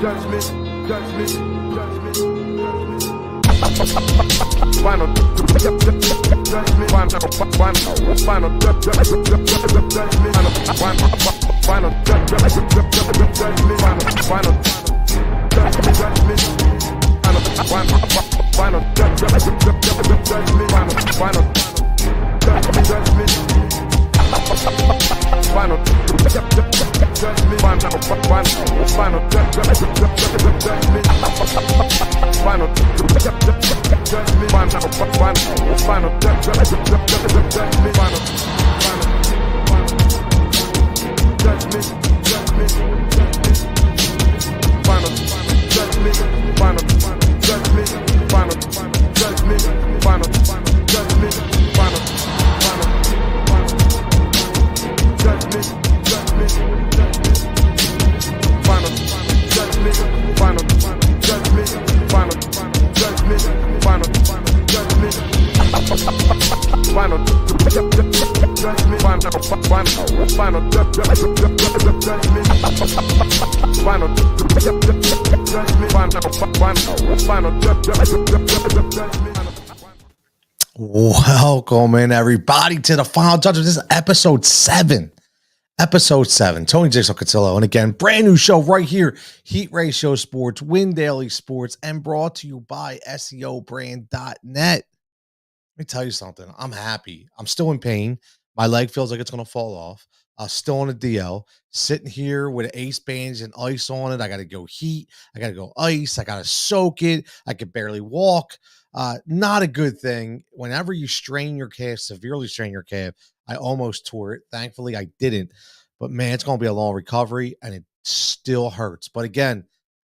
Judgment. Final judgment. Final Welcome in, everybody, to the Final Judgement. This is episode 7. Episode 7. Tony Jigsaw Cutillo. And again, brand new show right here. Heat Ratio Sports, Win Daily Sports, and brought to you by SEO Brand.net. Let me tell you something. I'm happy. I'm still in pain. My leg feels like it's going to fall off. Still on a DL, sitting here with ace bands and ice on it. I got to go heat. I got to go ice. I got to soak it. I can barely walk. Not a good thing. Whenever you strain your calf, severely strain your calf, I almost tore it. Thankfully, I didn't. But, man, it's going to be a long recovery, and it still hurts. But, again,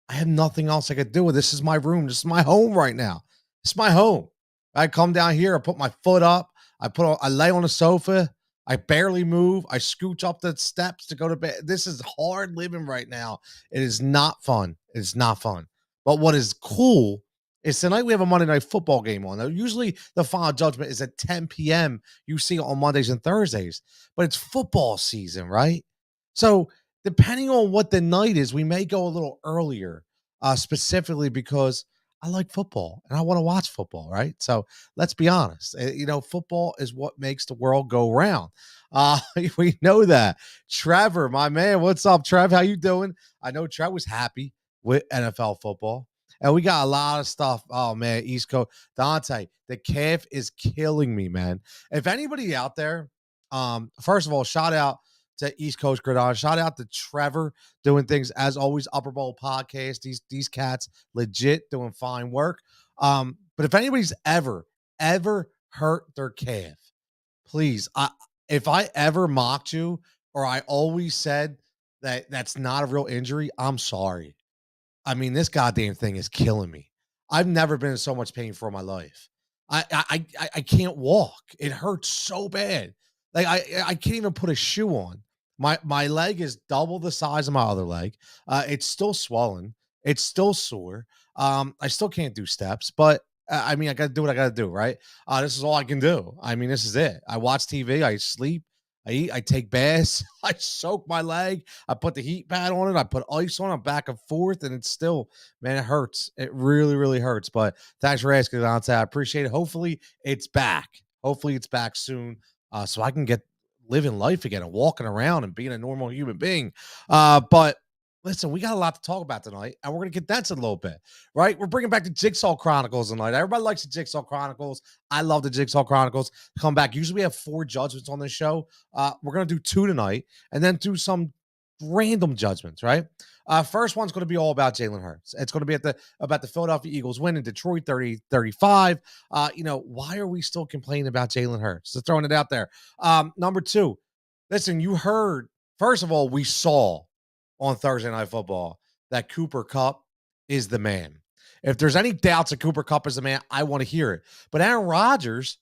I have nothing else I could do with. This is my room. This is my home right now. It's my home. I come down here. I put my foot up. I lay on the sofa. I barely move. I scooch up the steps to go to bed. This is hard living right now. It is not fun. It is not fun. But what is cool is tonight we have a Monday Night Football game on. Now, usually the Final Judgment is at 10 p.m. You see it on Mondays and Thursdays. But it's football season, right? So depending on what the night is, we may go a little earlier, specifically because I like football and I want to watch football, right? So let's be honest. Football is what makes the world go round. We know that. Trevor, my man, what's up, Trev? How you doing? I know Trev was happy with NFL football. And we got a lot of stuff. Oh, man, East Coast. Dante, the calf is killing me, man. If anybody out there, first of all, shout out to East Coast Gridiron. Shout out to Trevor doing things as always. Upper Bowl podcast. These cats legit doing fine work. But if anybody's ever hurt their calf, please, if I ever mocked you or I always said that that's not a real injury, I'm sorry. I mean, this goddamn thing is killing me. I've never been in so much pain for my life. I can't walk. It hurts so bad. Like I can't even put a shoe on. My leg is double the size of my other leg. It's still swollen. It's still sore. I still can't do steps, but I mean, I got to do what I got to do, right? This is all I can do. I mean, this is it. I watch TV. I sleep. I eat. I take baths. I soak my leg. I put the heat pad on it. I put ice on it back and forth, and it's still, man, it hurts. It really, really hurts. But thanks for asking, Dante. I appreciate it. Hopefully, it's back. Hopefully, it's back soon, so I can get living life again and walking around and being a normal human being. But listen, we got a lot to talk about tonight, and we're going to condense it a little bit, right? We're bringing back the Jigsaw Chronicles tonight. Everybody likes the Jigsaw Chronicles. I love the Jigsaw Chronicles. Come back. Usually we have 4 judgments on this show. We're going to do 2 tonight and then do some random judgments, right? First one's going to be all about Jalen Hurts. It's going to be about the Philadelphia Eagles win in Detroit 30-35. Why are we still complaining about Jalen Hurts? So throwing it out there. Number 2, listen, you heard, first of all, we saw on Thursday Night Football that Cooper Kupp is the man. If there's any doubts that Cooper Kupp is the man, I want to hear it. But Aaron Rodgers,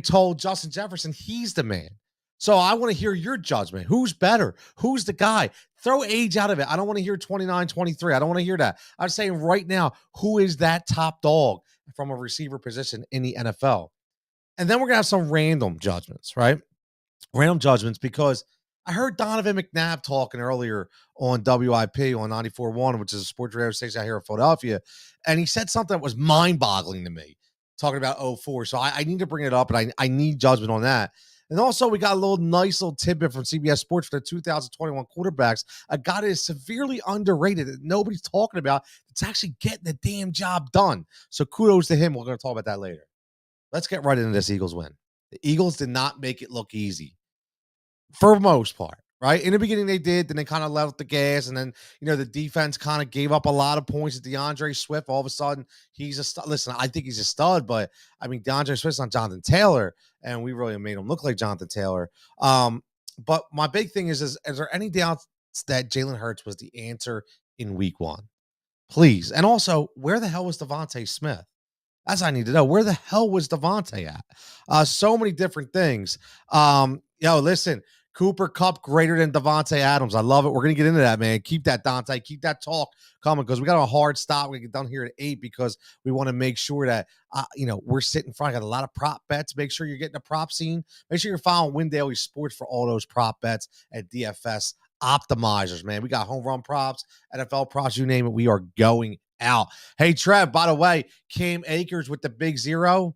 told Justin Jefferson he's the man. So I want to hear your judgment. Who's better? Who's the guy? Throw age out of it. I don't want to hear 29, 23. I don't want to hear that. I'm saying right now, who is that top dog from a receiver position in the NFL? And then we're going to have some random judgments, right? Random judgments because I heard Donovan McNabb talking earlier on WIP on 94.1, which is a sports radio station out here in Philadelphia. And he said something that was mind boggling to me, talking about 04. So I need to bring it up, and I need judgment on that. And also, we got a nice little tidbit from CBS Sports for the 2021 quarterbacks. A guy that is severely underrated that nobody's talking about. It's actually getting the damn job done. So kudos to him. We're going to talk about that later. Let's get right into this Eagles win. The Eagles did not make it look easy for the most part, right? In the beginning, they did. Then they kind of left the gas. And then, the defense kind of gave up a lot of points to DeAndre Swift. All of a sudden, he's a stud. Listen, I think he's a stud, but I mean, DeAndre Swift's not Jonathan Taylor, and we really made him look like Jonathan Taylor. But my big thing is there any doubts that Jalen Hurts was the answer in week 1? Please. And also, where the hell was DeVonta Smith? That's what I need to know. Where the hell was DeVonta at? So many different things. Listen, Cooper Kupp greater than Davante Adams. I love it. We're going to get into that, man. Keep that, Dante. Keep that talk coming because we got a hard stop. We get done here at 8 because we want to make sure that, we're sitting in front. I got a lot of prop bets. Make sure you're getting a prop scene. Make sure you're following Win Daily Sports for all those prop bets at DFS Optimizers, man. We got home run props, NFL props, you name it. We are going out. Hey, Trev, by the way, Cam Akers with the big 0.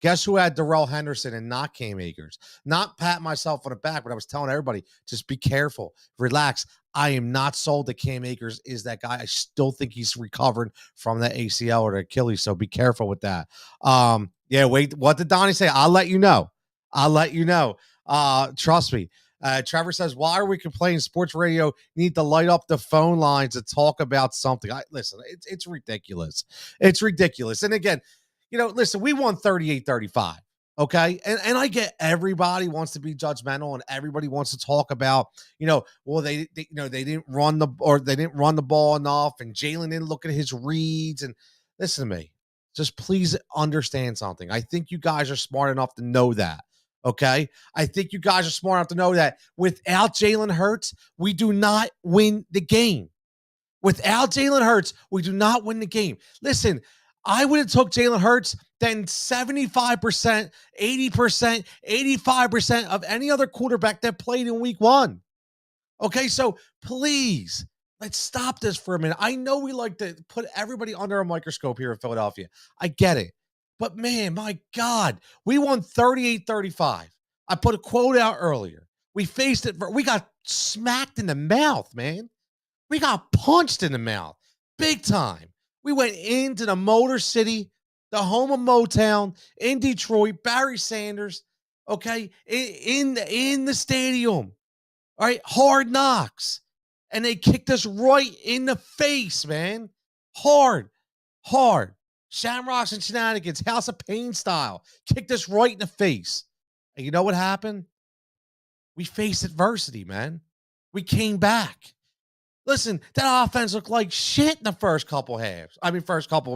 Guess who had Darrell Henderson and not Cam Akers? Not pat myself on the back, but I was telling everybody, just be careful. Relax. I am not sold that Cam Akers is that guy. I still think he's recovering from the ACL or the Achilles, so be careful with that. Wait, what did Donnie say? I'll let you know. Trust me. Trevor says, why are we complaining? Sports radio need to light up the phone lines to talk about something. Listen, it's ridiculous. It's ridiculous. And again, listen, we won 38-35. Okay. And I get everybody wants to be judgmental and everybody wants to talk about, they didn't run the ball enough and Jalen didn't look at his reads. And listen to me, just please understand something. I think you guys are smart enough to know that. Okay. I think you guys are smart enough to know that without Jalen Hurts, we do not win the game. Without Jalen Hurts, we do not win the game. Listen, I would have took Jalen Hurts than 75%, 80%, 85% of any other quarterback that played in week 1. Okay, so please, let's stop this for a minute. I know we like to put everybody under a microscope here in Philadelphia. I get it. But man, my God, we won 38-35. I put a quote out earlier. We faced it. We got smacked in the mouth, man. We got punched in the mouth. Big time. We went into the Motor City, the home of Motown, in Detroit, Barry Sanders, okay, in the stadium, all right, Hard Knocks. And they kicked us right in the face, man. Hard. Shamrocks and Shenanigans, House of Pain style. Kicked us right in the face. And you know what happened? We faced adversity, man. We came back. Listen, that offense looked like shit in the first couple of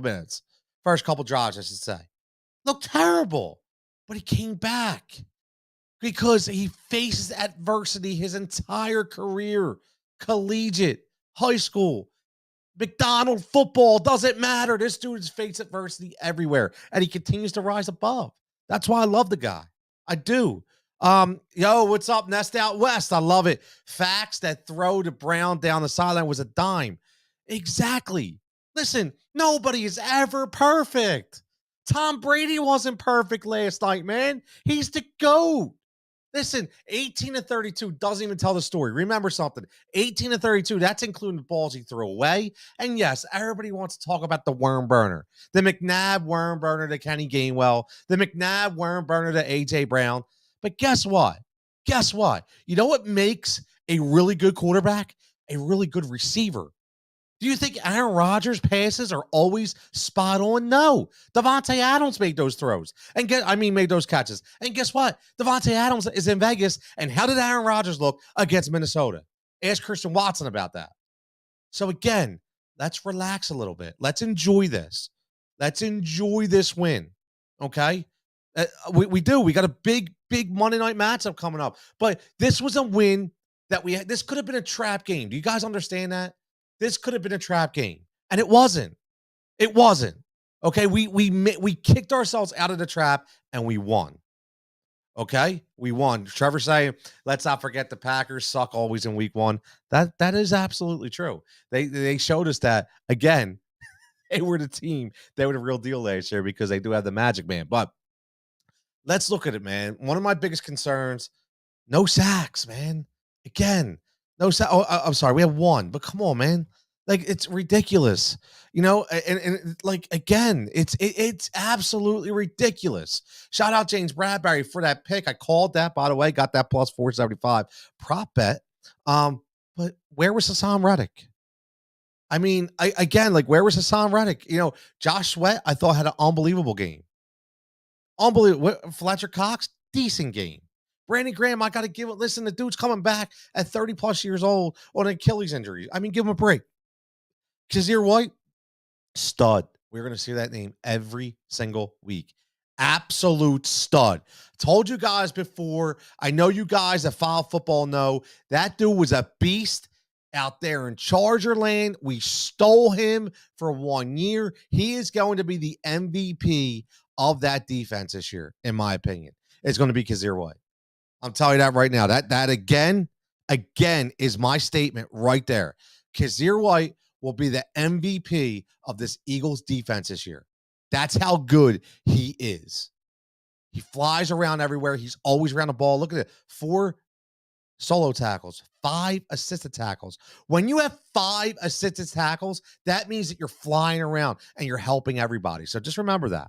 minutes. First couple drives, I should say. Looked terrible. But he came back because he faces adversity his entire career. Collegiate, high school, McDonald football, doesn't matter. This dude has faced adversity everywhere, and he continues to rise above. That's why I love the guy. I do. What's up, Nest Out West? I love it. Facts, that throw to Brown down the sideline was a dime. Exactly. Listen, nobody is ever perfect. Tom Brady wasn't perfect last night, man. He's the GOAT. Listen, 18-32 doesn't even tell the story. Remember something. 18-32, that's including the balls he threw away. And yes, everybody wants to talk about the worm burner. The McNabb worm burner to Kenny Gainwell. The McNabb worm burner to A.J. Brown. But guess what? You know what makes a really good quarterback? A really good receiver. Do you think Aaron Rodgers' passes are always spot on? No. DeVonta Adams made those throws. Made those catches. And guess what? DeVonta Adams is in Vegas. And how did Aaron Rodgers look against Minnesota? Ask Christian Watson about that. So again, let's relax a little bit. Let's enjoy this. Let's enjoy this win. Okay? We do. We got a big Monday night matchup coming up. But this was a win that we had. This could have been a trap game. Do you guys understand that? This could have been a trap game. And it wasn't. Okay, we kicked ourselves out of the trap and we won. Okay, we won. Trevor saying, "Let's not forget the Packers suck always in week one." That is absolutely true. They showed us that again. They were the team. They were the real deal last year because they do have the Magic Man. But let's look at it, man. One of my biggest concerns: no sacks, man. Again, no sack. Oh, I'm sorry, we have one, but come on, man. Like it's ridiculous, and like again, it's absolutely ridiculous. Shout out James Bradbury for that pick. I called that, by the way, got that plus 475 prop bet. But where was Hassan Reddick? I mean, again, like where was Hassan Reddick? Josh Sweat, I thought had an unbelievable game. Unbelievable. Fletcher Cox, decent game. Brandon Graham, I got to give it. Listen, the dude's coming back at 30 plus years old on an Achilles injury. I mean, give him a break. Kazir White, stud. We're going to see that name every single week. Absolute stud. Told you guys before. I know you guys that follow football know that dude was a beast out there in Charger land. We stole him for 1 year. He is going to be the MVP of that defense this year, in my opinion. It's going to be Kazir White. I'm telling you that right now. That again is my statement right there. Kazir White will be the MVP of this Eagles defense this year. That's how good he is. He flies around everywhere. He's always around the ball. Look at it. 4 solo tackles, 5 assisted tackles. When you have 5 assisted tackles, that means that you're flying around and you're helping everybody. So just remember that.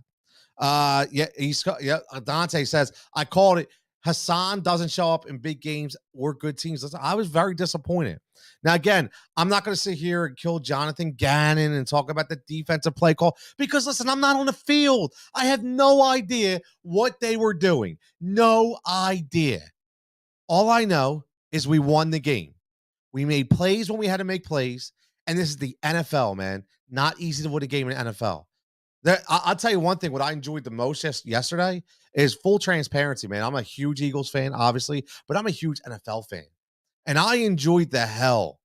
Dante says, I called it. Hassan doesn't show up in big games or good teams. Listen, I was very disappointed. Now, again, I'm not going to sit here and kill Jonathan Gannon and talk about the defensive play call because, listen, I'm not on the field. I have no idea what they were doing. No idea. All I know is we won the game. We made plays when we had to make plays, and this is the NFL, man. Not easy to win a game in the NFL. I'll tell you one thing. What I enjoyed the most yesterday is full transparency, man. I'm a huge Eagles fan, obviously, but I'm a huge NFL fan. And I enjoyed the hell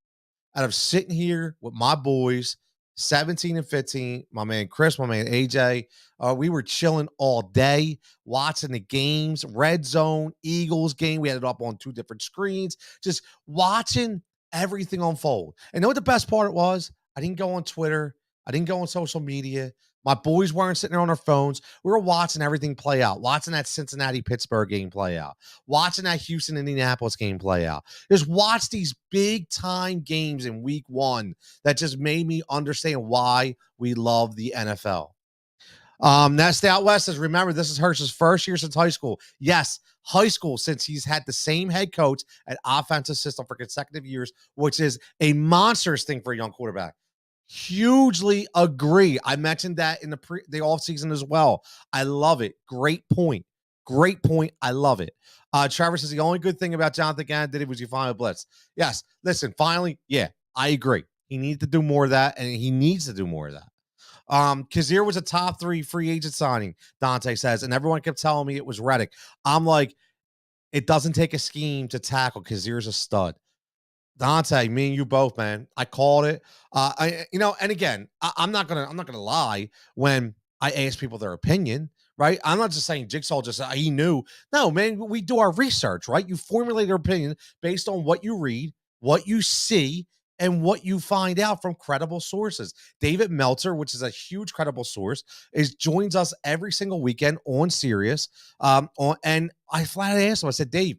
out of sitting here with my boys, 17 and 15, my man Chris, my man AJ. We were chilling all day, watching the games, Red Zone, Eagles game. We had it up on 2 different screens, just watching everything unfold. And you know what the best part was? I didn't go on Twitter. I didn't go on social media. My boys weren't sitting there on their phones. We were watching everything play out, watching that Cincinnati-Pittsburgh game play out, watching that Houston-Indianapolis game play out. Just watch these big-time games in week 1 that just made me understand why we love the NFL. Nest Out West says, remember, this is Hurts' first year since high school. Yes, high school, since he's had the same head coach and offensive system for consecutive years, which is a monstrous thing for a young quarterback. Hugely agree. I mentioned that in the offseason as well. I love it. Great point. Great point. I love it. Trevor says the only good thing about Jonathan Gannon did it was he finally blitz. Yes. Listen, finally, yeah, I agree. He needs to do more of that, and he needs to do more of that. Kazir was a top 3 free agent signing, Dante says, and everyone kept telling me it was Reddick. I'm like, it doesn't take a scheme to tackle. Kazir's a stud. Dante, me and you both, man. I called it. And again, I'm not gonna lie when I ask people their opinion, right? I'm not just saying Jigsaw he knew. No, man, we do our research, right? You formulate your opinion based on what you read, what you see, and what you find out from credible sources. David Meltzer, which is a huge credible source, joins us every single weekend on Sirius. And I flat out asked him, I said, Dave,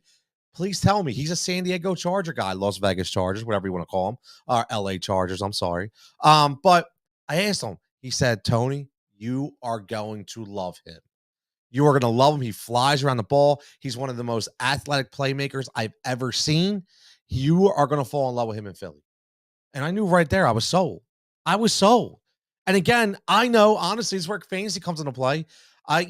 please tell me. He's a San Diego Charger guy, Las Vegas Chargers, whatever you want to call them, or LA Chargers. I'm sorry. But I asked him. He said, Tony, you are going to love him. You are going to love him. He flies around the ball. He's one of the most athletic playmakers I've ever seen. You are going to fall in love with him in Philly. And I knew right there I was sold. I was sold. And again, I know, honestly, this is where fantasy comes into play. I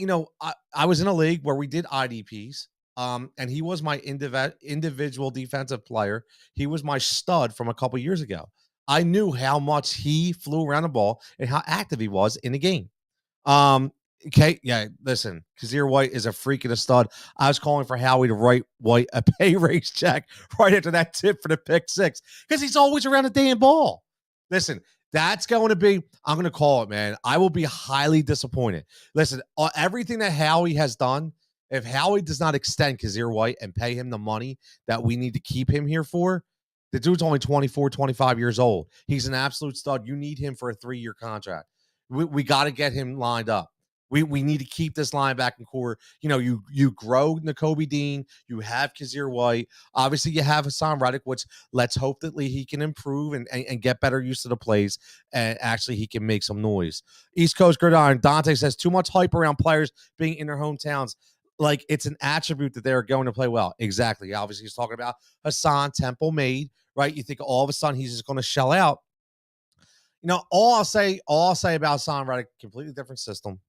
was in a league where we did IDPs. And he was my individual defensive player. He was my stud from a couple years ago. I knew how much he flew around the ball and how active he was in the game. Okay, yeah, listen, Kazir White is a freak and a stud. I was calling for Howie to write White a pay raise check right after that tip for the pick 6 because he's always around the damn ball. Listen, that's going to be, I'm going to call it, man. I will be highly disappointed. Listen, everything that Howie has done, If Howie does not extend Kazir White and pay him the money that we need to keep him here for, the dude's only 24, 25 years old. He's an absolute stud. You need him for a 3-year contract. We got to get him lined up. We need to keep this linebacking core. You know, you grow Nakobe Dean. You have Kazir White. Obviously, you have Hassan Reddick, which let's hope that he can improve and get better used to the plays, and actually he can make some noise. East Coast Gridiron, Dante says, too much hype around players being in their hometowns. Like it's an attribute that they're going to play well. Exactly. Obviously, he's talking about Hassan, Temple made, right? You think all of a sudden he's just going to shell out. You know, all I'll say about Hassan Reddick, completely different system.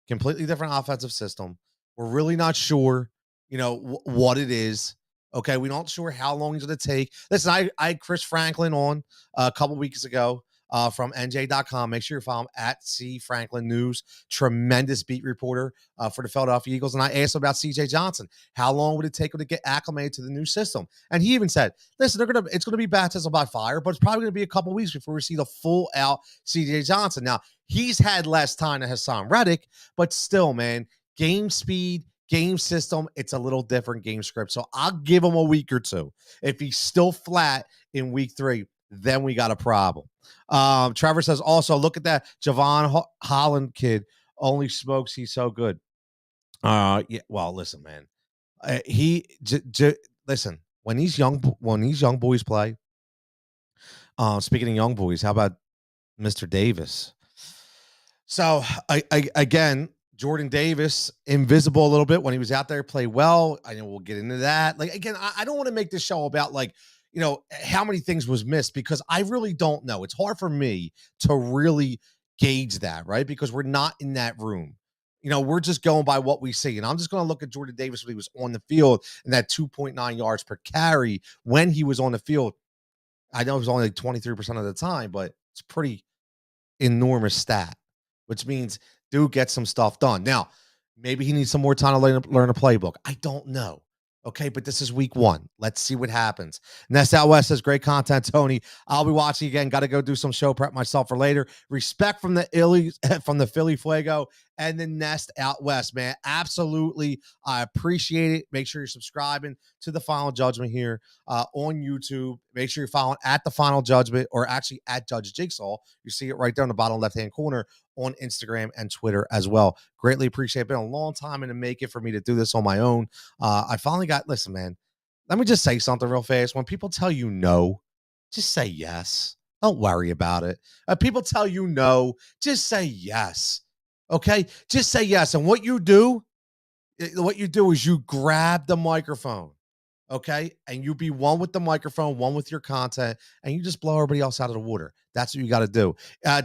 Completely different offensive system. We're really not sure, you know, what it is. Okay, we're not sure how long it's going to take. Listen, I had Chris Franklin on a couple weeks ago from NJ.com. Make sure you follow him at C Franklin News. Tremendous beat reporter for the Philadelphia Eagles. And I asked him about CJ Johnson. How long would it take him to get acclimated to the new system? And he even said, listen, it's going to be baptism by fire, but it's probably going to be a couple weeks before we see the full out CJ Johnson. Now, he's had less time than Hassan Reddick, but still, man, game speed, game system, it's a little different game script. So I'll give him a week or two. If he's still flat in week 3, then we got a problem. Trevor says, also, look at that Javon Holland kid. Only smokes. He's so good. Yeah. Well, listen, man. Listen. When these young boys play. Speaking of young boys, how about Mr. Davis? So again, Jordan Davis, invisible a little bit when he was out there, play well. I know we'll get into that. Like again, I don't want to make this show about like, you know, how many things was missed because I really don't know. It's hard for me to really gauge that, right? Because we're not in that room. You know, we're just going by what we see. And I'm just going to look at Jordan Davis when he was on the field and that 2.9 yards per carry when he was on the field. I know it was only like 23% of the time, but it's pretty enormous stat, which means dude gets some stuff done. Now, maybe he needs some more time to learn a playbook. I don't know. Okay, but this is week 1. Let's see what happens. Nest Out West says, great content, Tony. I'll be watching again. Got to go do some show prep myself for later. Respect from the Philly Fuego and the Nest Out West, man. Absolutely. I appreciate it. Make sure you're subscribing to the Final Judgment here on YouTube. Make sure you're following at the Final Judgment or actually at Judge Jigsaw. You see it right there in the bottom left-hand corner on Instagram and Twitter as well. Greatly appreciate it. Been a long time in the making for me to do this on my own. I finally listen, man, let me just say something real fast. When people tell you no, just say yes. Don't worry about it. People tell you no, just say yes. Okay? Just say yes. And what you do is you grab the microphone. Okay. And you be one with the microphone, one with your content, and you just blow everybody else out of the water. That's what you got to do.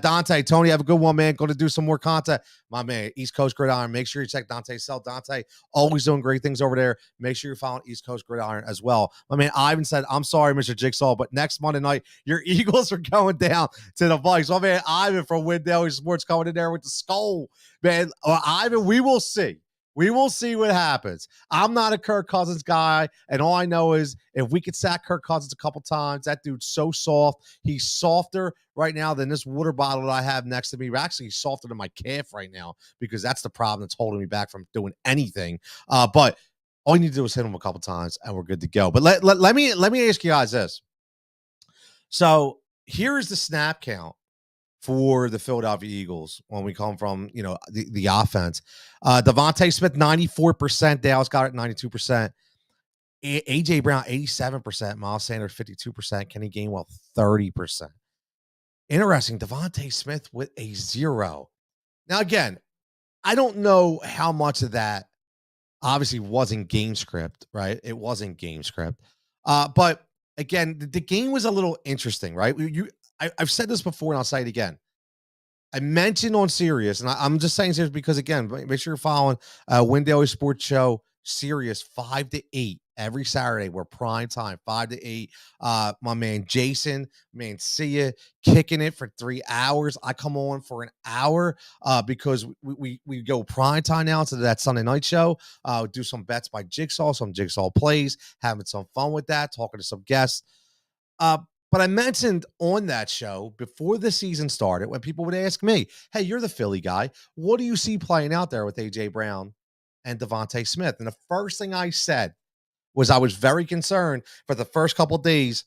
Dante, Tony, have a good one, man. Going to do some more content. My man, East Coast Gridiron. Make sure you check Dante's cell. Dante, always doing great things over there. Make sure you're following East Coast Gridiron as well. My man, Ivan said, I'm sorry, Mr. Jigsaw, but next Monday night, your Eagles are going down to the Vikes. My man, Ivan from Win Daily Sports coming in there with the skull. Man, Ivan, we will see. We will see what happens. I'm not a Kirk Cousins guy, and all I know is if we could sack Kirk Cousins a couple times, that dude's so soft. He's softer right now than this water bottle that I have next to me. Actually, he's softer than my calf right now because that's the problem that's holding me back from doing anything. But all you need to do is hit him a couple times, and we're good to go. But let me ask you guys this. So here is the snap count for the Philadelphia Eagles when we come from, you know, the offense. DeVonta Smith, 94%. Dallas got it 92%. A.J. Brown, 87%. Miles Sanders, 52%. Kenny Gainwell, 30%. Interesting. DeVonta Smith with a 0. Now, again, I don't know how much of that obviously wasn't game script, right? It wasn't game script. But, again, the game was a little interesting, right? I've said this before, and I'll say it again. I mentioned on Sirius, and I'm just saying Sirius because, again, make sure you're following Win Daily Sports Show, Sirius, 5 to 8 every Saturday. We're prime time, 5 to 8. My man Jason, man, see ya, kicking it for 3 hours. I come on for an hour because we go prime time now to that Sunday night show. Do some bets by Jigsaw, some Jigsaw plays, having some fun with that, talking to some guests. But I mentioned on that show before the season started, when people would ask me, hey, you're the Philly guy. What do you see playing out there with A.J. Brown and DeVonta Smith. And the first thing I said was I was very concerned for the first couple of days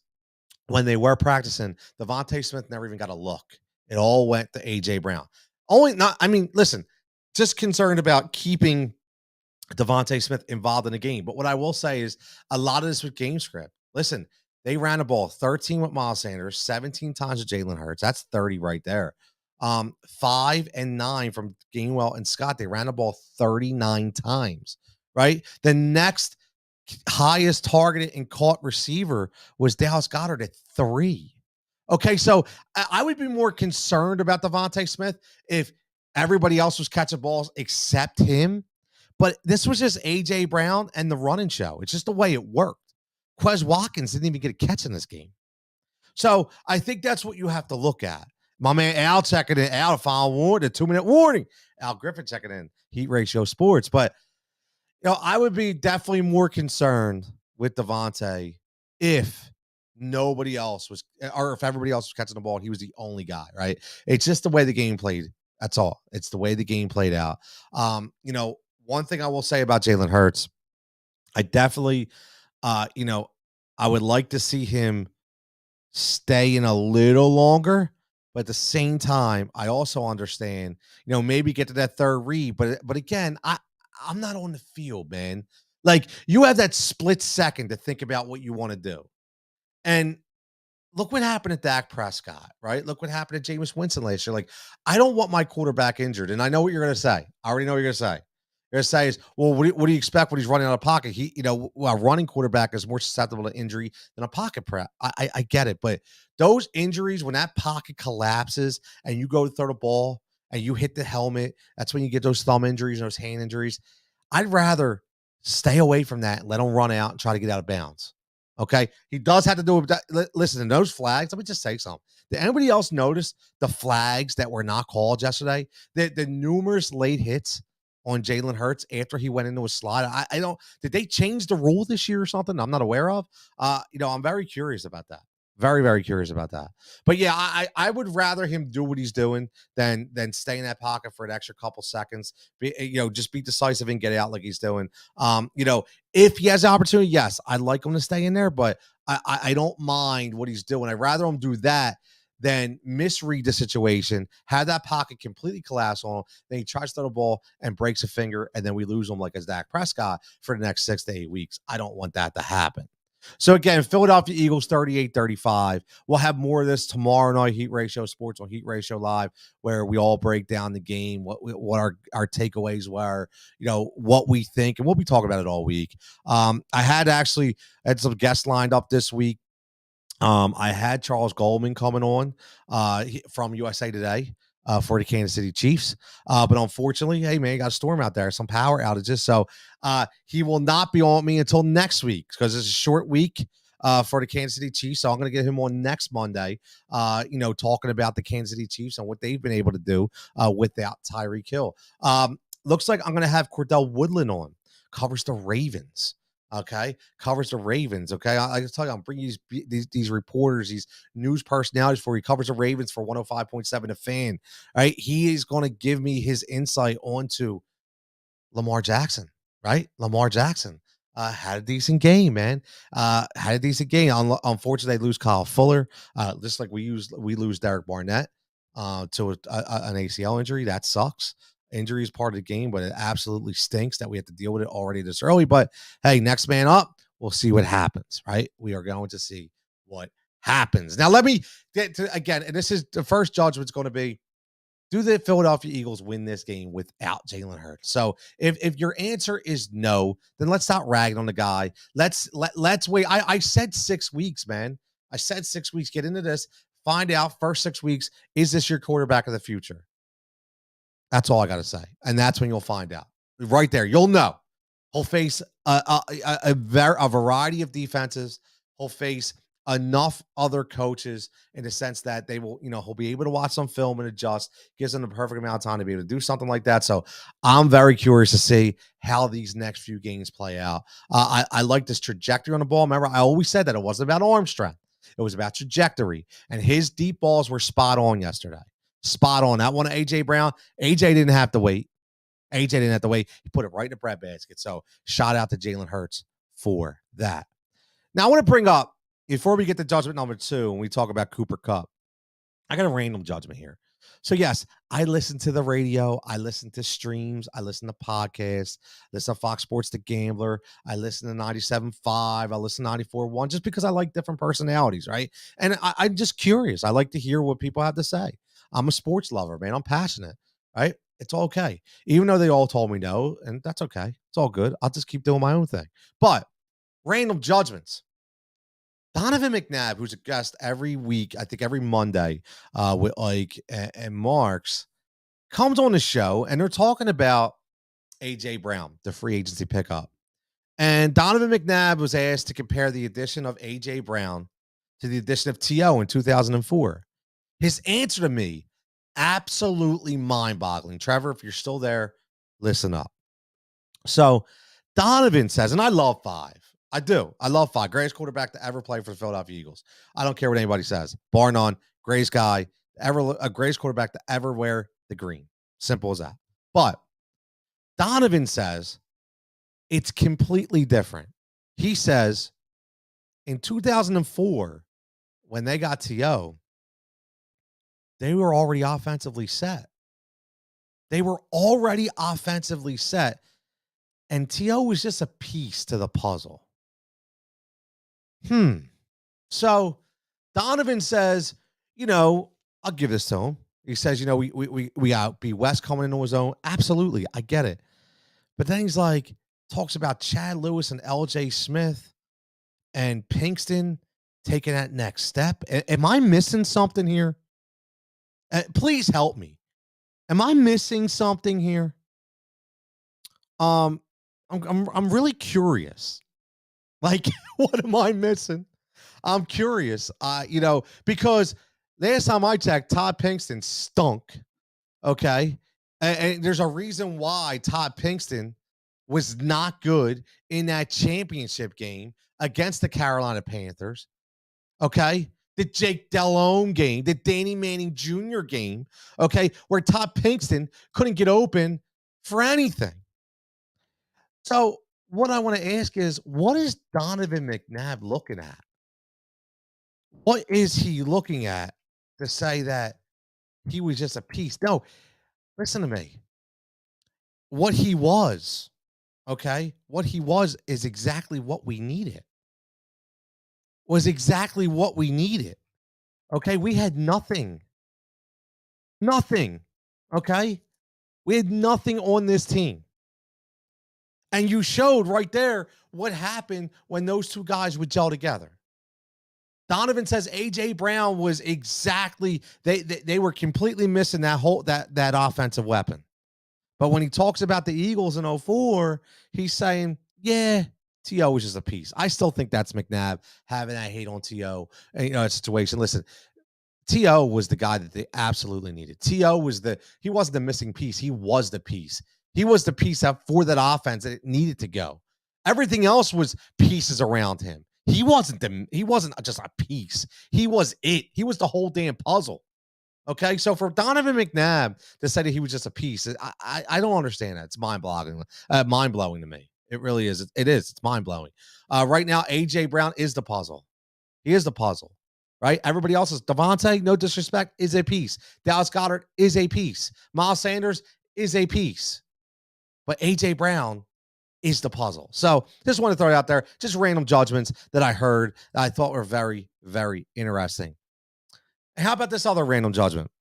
when they were practicing. DeVonta Smith never even got a look. It all went to AJ Brown. Listen, just concerned about keeping DeVonta Smith involved in the game. But what I will say is a lot of this with game script. Listen, they ran the ball 13 with Miles Sanders, 17 times with Jalen Hurts. That's 30 right there. 5 and 9 from Gainwell and Scott. They ran the ball 39 times, right? The next highest targeted and caught receiver was Dallas Goedert at 3. Okay, so I would be more concerned about DeVonta Smith if everybody else was catching balls except him. But this was just A.J. Brown and the running show. It's just the way it worked. Quez Watkins didn't even get a catch in this game. So I think that's what you have to look at. My man Al checking in. Al, final warning, the 2-minute warning. Al Griffin checking in. Heat Ratio Sports. But, I would be definitely more concerned with DeVonta if nobody else was, or if everybody else was catching the ball and he was the only guy, right? It's just the way the game played. That's all. It's the way the game played out. One thing I will say about Jalen Hurts, I definitely, I would like to see him stay in a little longer, but at the same time, I also understand, maybe get to that third read. But again, I'm not on the field, man. Like, you have that split second to think about what you want to do. And look what happened at Dak Prescott, right? Look what happened to Jameis Winston last year. Like, I don't want my quarterback injured. And I know what you're going to say. I already know what you're going to say. You're going to say is, well, what do you expect when he's running out of pocket? A running quarterback is more susceptible to injury than a pocket prep. I get it. But those injuries, when that pocket collapses and you go to throw the ball and you hit the helmet, that's when you get those thumb injuries and those hand injuries. I'd rather stay away from that and let him run out and try to get out of bounds. Okay, he does have to do it. Listen, those flags, let me just say something. Did anybody else notice the flags that were not called yesterday? The numerous late hits on Jalen Hurts after he went into a slide. I don't, did they change the rule this year or something I'm not aware of? I'm very curious about that. Very, very curious about that. But yeah, I would rather him do what he's doing than stay in that pocket for an extra couple seconds. Just be decisive and get out like he's doing. If he has the opportunity, yes, I'd like him to stay in there, but I don't mind what he's doing. I'd rather him do that than misread the situation, have that pocket completely collapse on him, then he tries to throw the ball and breaks a finger, and then we lose him like as Dak Prescott for the next 6 to 8 weeks. I don't want that to happen. So again, Philadelphia Eagles 38-35. We'll have more of this tomorrow night, Heat Ratio Sports on Heat Ratio Live, where we all break down the game, what our takeaways were, what we think, and we'll be talking about it all week. I had some guests lined up this week. I had Charles Goldman coming on from USA Today for the Kansas City Chiefs. But unfortunately, hey, man, got a storm out there, some power outages. So he will not be on me until next week because it's a short week for the Kansas City Chiefs. So I'm going to get him on next Monday, talking about the Kansas City Chiefs and what they've been able to do without Tyreek Hill. Looks like I'm going to have Cordell Woodland on, covers the Ravens. Okay, covers the Ravens. Okay, I just tell you, I'm bringing these reporters, these news personalities for. He covers the Ravens for 105.7 The Fan. Right, he is going to give me his insight onto Lamar Jackson. Right, Lamar Jackson had a decent game, man. Had a decent game. Unfortunately, they lose Kyle Fuller. Just like we lose Derek Barnett to an ACL injury. That sucks. Injury is part of the game, but it absolutely stinks that we have to deal with it already this early. But hey, next man up, we'll see what happens, right? We are going to see what happens. Now, let me get to, again, and this is the first judgment's going to be, do the Philadelphia Eagles win this game without Jalen Hurts? So if your answer is no, then let's stop ragging on the guy. Let's wait. I said 6 weeks, man. I said 6 weeks. Get into this. Find out first 6 weeks, is this your quarterback of the future? That's all I got to say. And that's when you'll find out. Right there. You'll know. He'll face a variety of defenses. He'll face enough other coaches in the sense that they will, he'll be able to watch some film and adjust, gives him the perfect amount of time to be able to do something like that. So I'm very curious to see how these next few games play out. I like this trajectory on the ball. Remember, I always said that it wasn't about arm strength. It was about trajectory. And his deep balls were spot on yesterday. Spot on. That one, AJ Brown. AJ didn't have to wait. AJ didn't have to wait. He put it right in the breadbasket. So shout out to Jalen Hurts for that. Now, I want to bring up, before we get to judgment number 2, when we talk about Cooper Kupp, I got a random judgment here. So, yes, I listen to the radio. I listen to streams. I listen to podcasts. Listen to Fox Sports The Gambler. I listen to 97.5. I listen to 94.1 just because I like different personalities, right? And I'm just curious. I like to hear what people have to say. I'm a sports lover, man. I'm passionate, right? It's okay. Even though they all told me no, and that's okay. It's all good. I'll just keep doing my own thing. But random judgments. Donovan McNabb, who's a guest every week, I think every Monday, with Ike and Marks, comes on the show, and they're talking about A.J. Brown, the free agency pickup. And Donovan McNabb was asked to compare the addition of A.J. Brown to the addition of T.O. in 2004. His answer to me, absolutely mind-boggling. Trevor, if you're still there, listen up. So Donovan says, and I love 5. I do. I love 5. Greatest quarterback to ever play for the Philadelphia Eagles. I don't care what anybody says. Bar none. Greatest guy, a greatest quarterback to ever wear the green. Simple as that. But Donovan says it's completely different. He says in 2004, when they got T.O., they were already offensively set. They were already offensively set. And T.O. was just a piece to the puzzle. So Donovan says, I'll give this to him. He says, we got B. West coming into his own. Absolutely. I get it. But then he's like, talks about Chad Lewis and LJ Smith and Pinkston taking that next step. Am I missing something here? Please help me. Am I missing something here? I'm really curious. Like, what am I missing? I'm curious. Because last time I checked, Todd Pinkston stunk. Okay. And there's a reason why Todd Pinkston was not good in that championship game against the Carolina Panthers. Okay. The Jake Delhomme game, the Danny Manning Jr. game. Okay. Where Todd Pinkston couldn't get open for anything. So what I want to ask is, what is Donovan McNabb looking at? What is he looking at to say that he was just a piece? No, listen to me. What he was, okay? What he was is exactly what we needed. Was exactly what we needed. Okay? We had nothing. Nothing. Okay? We had nothing on this team. And you showed right there what happened when those two guys would gel together. Donovan says A.J. Brown was exactly, they were completely missing that offensive weapon. But when he talks about the Eagles in 2004, he's saying, yeah, T.O. was just a piece. I still think that's McNabb having that hate on T.O. And, situation. Listen, T.O. was the guy that they absolutely needed. T.O. he wasn't the missing piece. He was the piece. He was the piece up for that offense that it needed to go. Everything else was pieces around him. He wasn't just a piece. He was it. He was the whole damn puzzle. Okay, so for Donovan McNabb to say that he was just a piece, I don't understand that. It's mind-blowing to me. It really is. It is. It's mind-blowing. Right now, A.J. Brown is the puzzle. He is the puzzle, right? Everybody else is. DeVonta, no disrespect, is a piece. Dallas Goedert is a piece. Miles Sanders is a piece. But A.J. Brown is the puzzle. So just want to throw it out there. Just random judgments that I heard that I thought were very, very interesting. And how about this other random judgment?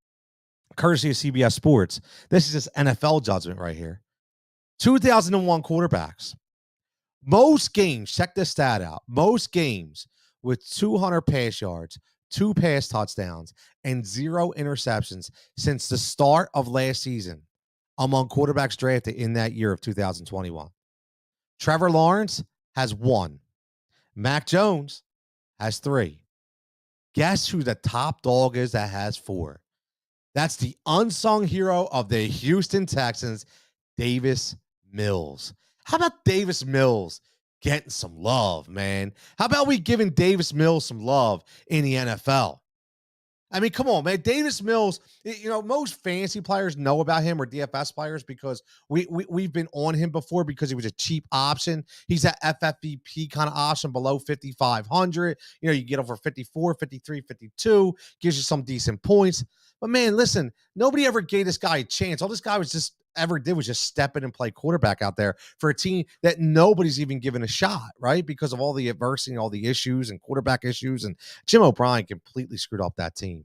Courtesy of CBS Sports. This is just NFL judgment right here. 2001 quarterbacks. Most games, check this stat out. Most games with 200 pass yards, 2 pass touchdowns, and 0 interceptions since the start of last season among quarterbacks drafted in that year of 2021. Trevor Lawrence has 1. Mac Jones has 3. Guess who the top dog is that has 4? That's the unsung hero of the Houston Texans, Davis Mills. How about Davis Mills getting some love, man? How about we giving Davis Mills some love in the NFL? I mean, come on, man. Davis Mills, most fantasy players know about him or DFS players because we've been on him before because he was a cheap option. He's that FFVP kind of option below 5,500. You get over 54, 53, 52, gives you some decent points. But man, listen, nobody ever gave this guy a chance. All this guy ever did was just step in and play quarterback out there for a team that nobody's even given a shot, right? Because of all the adversity, all the issues and quarterback issues. And Jim O'Brien completely screwed up that team.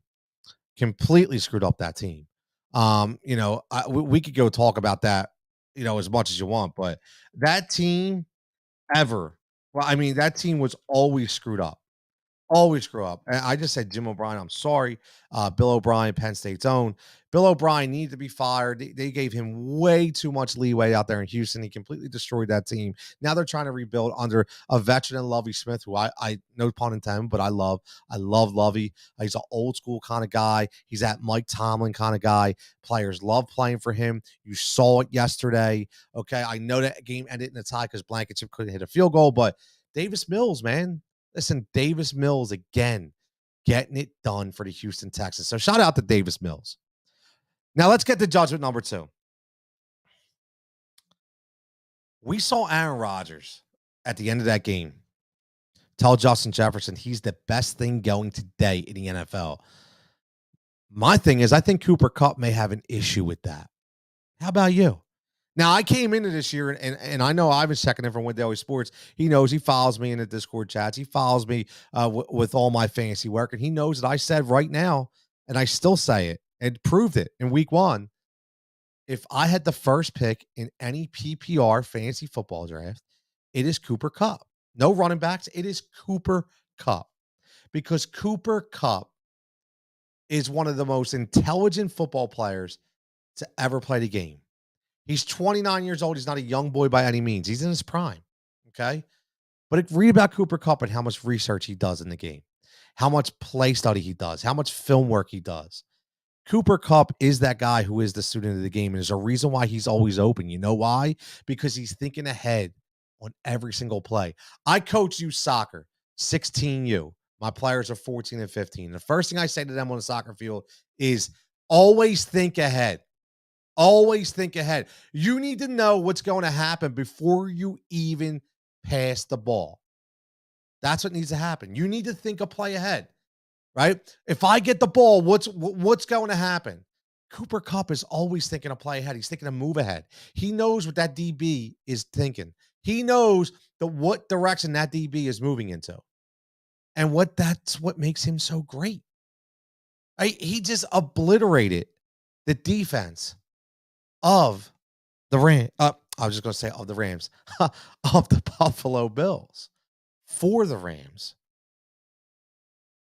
Completely screwed up that team. We could go talk about that, as much as you want, but that team that team was always screwed up. Always screw up. And I just said Jim O'Brien. I'm sorry. Bill O'Brien, Penn State's own. Bill O'Brien needed to be fired. They gave him way too much leeway out there in Houston. He completely destroyed that team. Now they're trying to rebuild under a veteran in Lovie Smith, who I no pun intended, but I love. I love Lovie. He's an old school kind of guy. He's that Mike Tomlin kind of guy. Players love playing for him. You saw it yesterday. Okay, I know that game ended in a tie because Blankenship couldn't hit a field goal, but Davis Mills, man. Listen, Davis Mills again, getting it done for the Houston Texans. So shout out to Davis Mills. Now let's get to judgment number 2. We saw Aaron Rodgers at the end of that game tell Justin Jefferson he's the best thing going today in the NFL. My thing is, I think Cooper Kupp may have an issue with that. How about you? Now, I came into this year, and I know I was checking in from Win Daily Sports. He knows, he follows me in the Discord chats. He follows me with all my fantasy work, and he knows that I said right now, and I still say it, and proved it in week 1. If I had the first pick in any PPR fantasy football draft, it is Cooper Kupp. No running backs. It is Cooper Kupp. Because Cooper Kupp is one of the most intelligent football players to ever play the game. He's 29 years old. He's not a young boy by any means. He's in his prime, okay? But read about Cooper Kupp and how much research he does in the game, how much play study he does, how much film work he does. Cooper Kupp is that guy who is the student of the game, and there's a reason why he's always open. You know why? Because he's thinking ahead on every single play. I coach youth soccer, 16U. My players are 14 and 15. The first thing I say to them on the soccer field is always think ahead. Always think ahead. You need to know what's going to happen before you even pass the ball. That's what needs to happen. You need to think a play ahead, right? If I get the ball, what's going to happen? Cooper Kupp is always thinking a play ahead. He's thinking a move ahead. He knows what that DB is thinking. He knows what direction that DB is moving into. And that's what makes him so great. He just obliterated the defense of the Rams. I was just going to say of the Rams, of the Buffalo Bills for the Rams.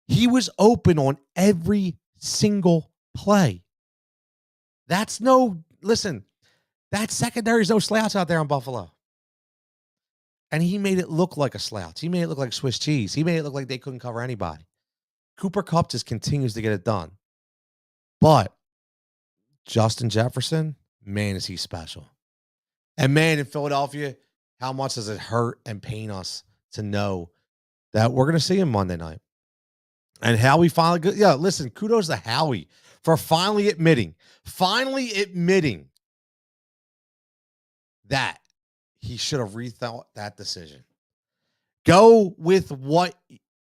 He was open on every single play. That secondary is no slouch out there in Buffalo. And he made it look like a slouch. He made it look like Swiss cheese. He made it look like they couldn't cover anybody. Cooper Kupp just continues to get it done. But Justin Jefferson, man, is he special. And man, in Philadelphia, how much does it hurt and pain us to know that we're going to see him Monday night? And Howie finally, listen, kudos to Howie for finally admitting that he should have rethought that decision. Go with what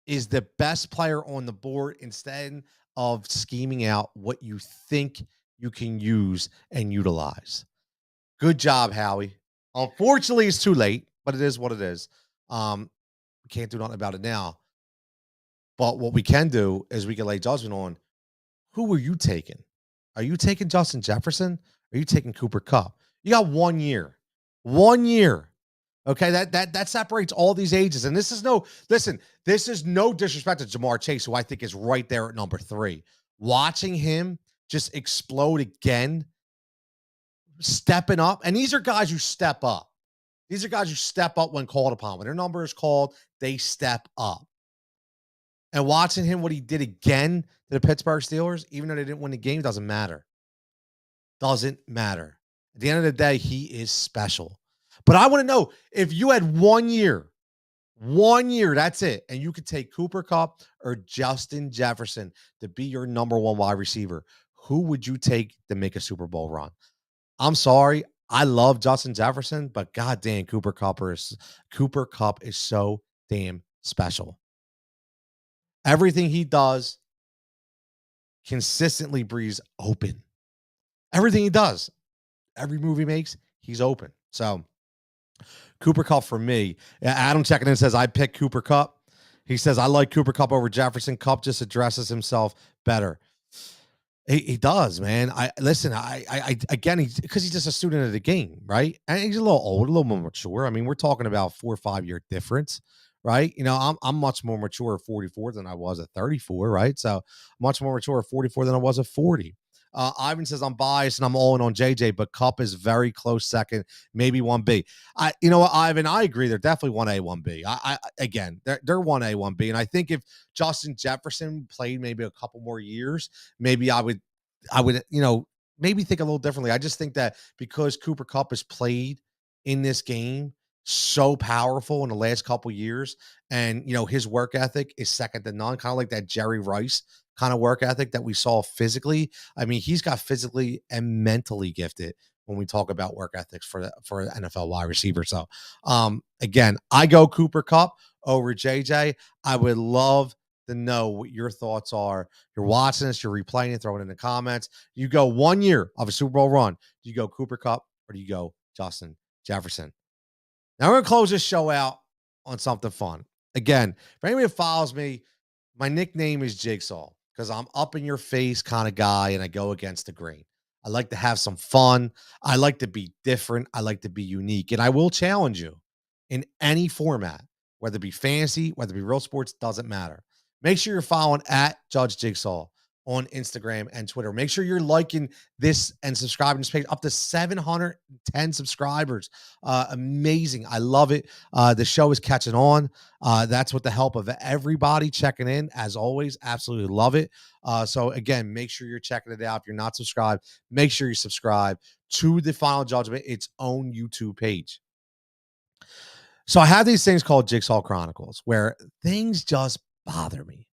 is the best player on the board instead of scheming out what you think you can use and utilize. Good job, Howie. Unfortunately, it's too late, but it is what it is. We can't do nothing about it now. But what we can do is we can lay judgment on who are you taking? Are you taking Justin Jefferson? Are you taking Cooper Kupp? You got 1 year. 1 year. Okay, that separates all these ages. And this is no disrespect to Jamar Chase, who I think is right there at number 3. Watching him just explode again, stepping up. And these are guys who step up. These are guys who step up when called upon. When their number is called, they step up. And watching him, what he did again to the Pittsburgh Steelers, even though they didn't win the game, doesn't matter. Doesn't matter. At the end of the day, he is special. But I want to know, if you had 1 year 1 year, that's it. And you could take Cooper Kupp or Justin Jefferson to be your number one wide receiver. Who would you take to make a Super Bowl run? I'm sorry. I love Justin Jefferson, but goddamn, Cooper Kupp is so damn special. Everything he does consistently breathes open. Everything he does, every move he makes, he's open. So Cooper Kupp for me. Adam checking in says, I pick Cooper Kupp. He says, I like Cooper Kupp over Jefferson. Kupp just addresses himself better. He does, man. Again, because he's just a student of the game, right? And he's a little old, a little more mature. I mean, we're talking about 4 or 5 year difference, right? You know, I'm much more mature at 44 than I was at 34, right? So much more mature at 44 than I was at 40. Ivan says I'm biased and I'm all in on JJ, but Kupp is very close second, maybe 1B. You know what, Ivan? I agree. They're definitely 1A, 1B. Again, they're 1A, 1B. And I think if Justin Jefferson played maybe a couple more years, maybe I would, maybe think a little differently. I just think that because Cooper Kupp has played in this game so powerful in the last couple years, and his work ethic is second to none, kind of like that Jerry Rice kind of work ethic that we saw physically. I mean, he's got physically and mentally gifted when we talk about work ethics for an NFL wide receiver. So, again, I go Cooper Kupp over JJ. I would love to know what your thoughts are. You're watching this, you're replaying it, throw it in the comments. You go 1 year of a Super Bowl run. Do you go Cooper Kupp or do you go Justin Jefferson? Now we're going to close this show out on something fun. Again, for anybody that follows me, my nickname is Jigsaw because I'm up in your face kind of guy and I go against the grain. I like to have some fun. I like to be different. I like to be unique. And I will challenge you in any format, whether it be fantasy, whether it be real sports, doesn't matter. Make sure you're following at Judge Jigsaw on Instagram and Twitter. Make sure you're liking this and subscribing to this page. Up to 710 subscribers. Amazing. I love it. The show is catching on. That's with the help of everybody checking in. As always, absolutely love it. So again, make sure you're checking it out. If you're not subscribed, make sure you subscribe to the Final Judgment, its own YouTube page. So I have these things called Jigsaw Chronicles where things just bother me.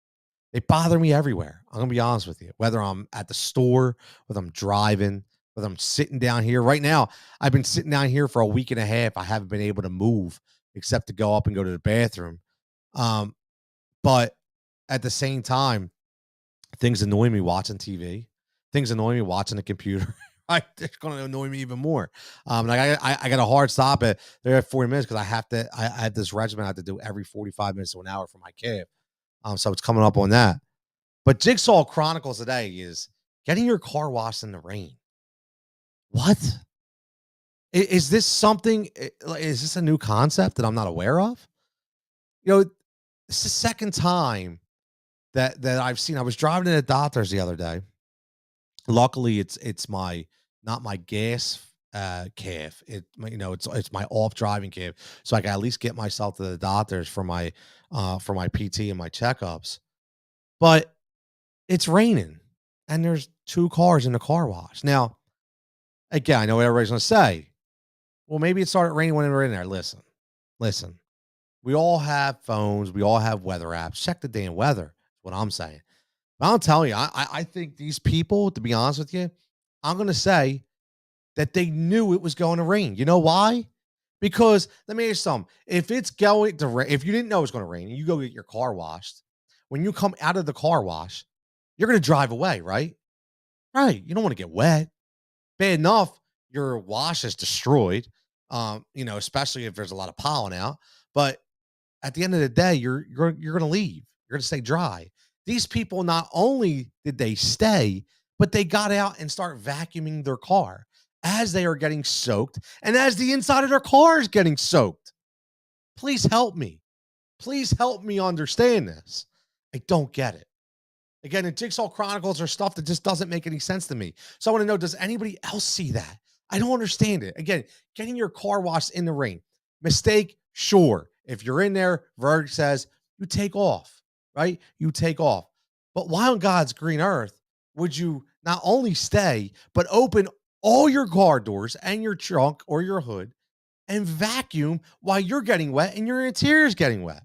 They bother me everywhere. I'm going to be honest with you. Whether I'm at the store, whether I'm driving, whether I'm sitting down here. Right now, I've been sitting down here for a week and a half. I haven't been able to move except to go up and go to the bathroom. But at the same time, things annoy me watching TV. Things annoy me watching the computer. Right? It's going to annoy me even more. Like I got a hard stop at 40 minutes because I have this regimen I have to do every 45 minutes to an hour for my calf. So it's coming up on that. But Jigsaw Chronicles today is getting your car washed in the rain. What? Is this something? Is this a new concept that I'm not aware of? It's the second time that I've seen. I was driving to the doctor's the other day. Luckily, it's not my gas calf. It's my off driving calf, so I can at least get myself to the doctor's for my PT and my checkups. But it's raining, and there's 2 cars in the car wash. Now, again, I know what everybody's going to say. Well, maybe it started raining when we were in there. Listen. We all have phones. We all have weather apps. Check the damn weather. Is what I'm saying. But I'll tell you, I think these people, to be honest with you, I'm going to say that they knew it was going to rain. You know why? Because let me ask you something. If it's going to rain, if you didn't know it was going to rain and you go get your car washed, when you come out of the car wash, you're going to drive away, right? Right. You don't want to get wet. Bad enough, your wash is destroyed, especially if there's a lot of pollen out. But at the end of the day, you're going to leave. You're going to stay dry. These people, not only did they stay, but they got out and start vacuuming their car as they are getting soaked and as the inside of their car is getting soaked. Please help me. Please help me understand this. I don't get it. Again, the Jigsaw Chronicles are stuff that just doesn't make any sense to me. So I want to know, does anybody else see that? I don't understand it. Again, getting your car washed in the rain. Mistake, sure. If you're in there, verdict says you take off, right? You take off. But why on God's green earth would you not only stay, but open all your car doors and your trunk or your hood and vacuum while you're getting wet and your interior's getting wet.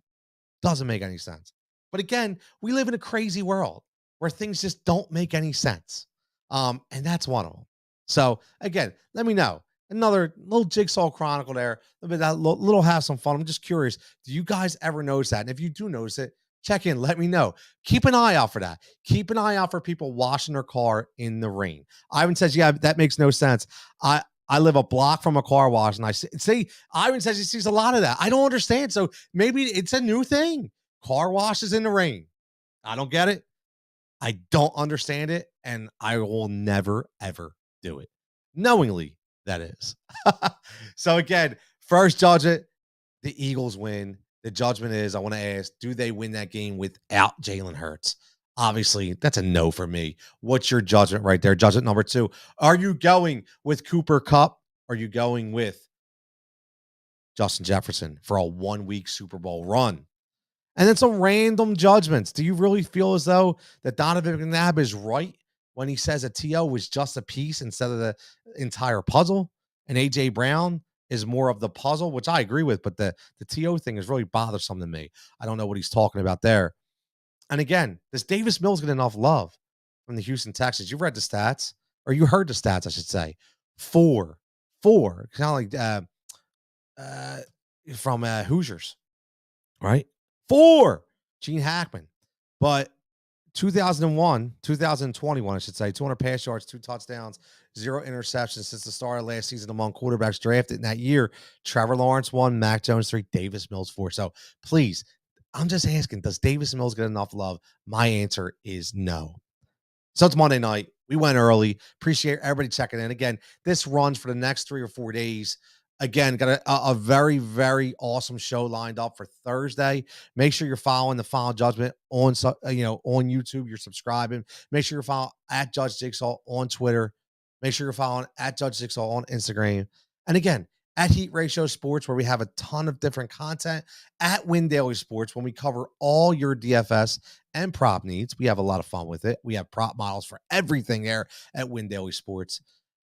Doesn't make any sense. But again, we live in a crazy world where things just don't make any sense. And that's one of them. So again, let me know. Another little Jigsaw Chronicle there. Little have some fun. I'm just curious. Do you guys ever notice that? And if you do notice it, check in. Let me know. Keep an eye out for that. Keep an eye out for people washing their car in the rain. Ivan says, yeah, that makes no sense. I live a block from a car wash, and I see Ivan says he sees a lot of that. I don't understand. So maybe it's a new thing. Car washes in the rain. I don't get it. I don't understand it, and I will never, ever do it. Knowingly, that is. So again, first judgment, the Eagles win. The judgment is, I want to ask, do they win that game without Jalen Hurts? Obviously, that's a no for me. What's your judgment right there? Judgment number 2. Are you going with Cooper Kupp? Are you going with Justin Jefferson for a 1-week Super Bowl run? And then some random judgments. Do you really feel as though that Donovan McNabb is right when he says a TO was just a piece instead of the entire puzzle? And A.J. Brown is more of the puzzle, which I agree with, but the TO thing is really bothersome to me. I don't know what he's talking about there. And again, does Davis Mills get enough love from the Houston Texans? You've read the stats, or you heard the stats, I should say. 4, kind of like from Hoosiers, right? 4, Gene Hackman. But 2021, I should say, 200 pass yards, 2 touchdowns, 0 interceptions since the start of last season among quarterbacks drafted in that year. Trevor Lawrence 1, Mac Jones 3, Davis Mills 4. So please, I'm just asking, does Davis Mills get enough love? My answer is no. So it's Monday night. We went early. Appreciate everybody checking in. Again, this runs for the next 3 or 4 days. Again, got a very, very awesome show lined up for Thursday. Make sure you're following the Final Judgment on YouTube. You're subscribing. Make sure you're following at Judge Jigsaw on Twitter. Make sure you're following at Judge Jigsaw on Instagram. And again, at Heat Ratio Sports, where we have a ton of different content, at Win Daily Sports, when we cover all your DFS and prop needs. We have a lot of fun with it. We have prop models for everything there at Win Daily Sports.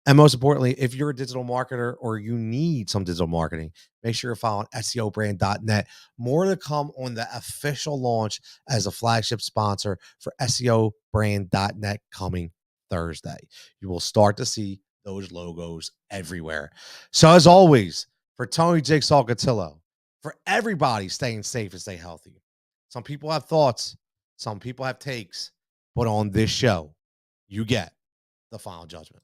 And most importantly, if you're a digital marketer or you need some digital marketing, make sure you're following SEObrand.net. More to come on the official launch as a flagship sponsor for SEObrand.net coming Thursday. You will start to see those logos everywhere. So as always, for Tony Jigsaw Cutillo, for everybody staying safe and stay healthy. Some people have thoughts, some people have takes, but on this show, you get the Final Judgment.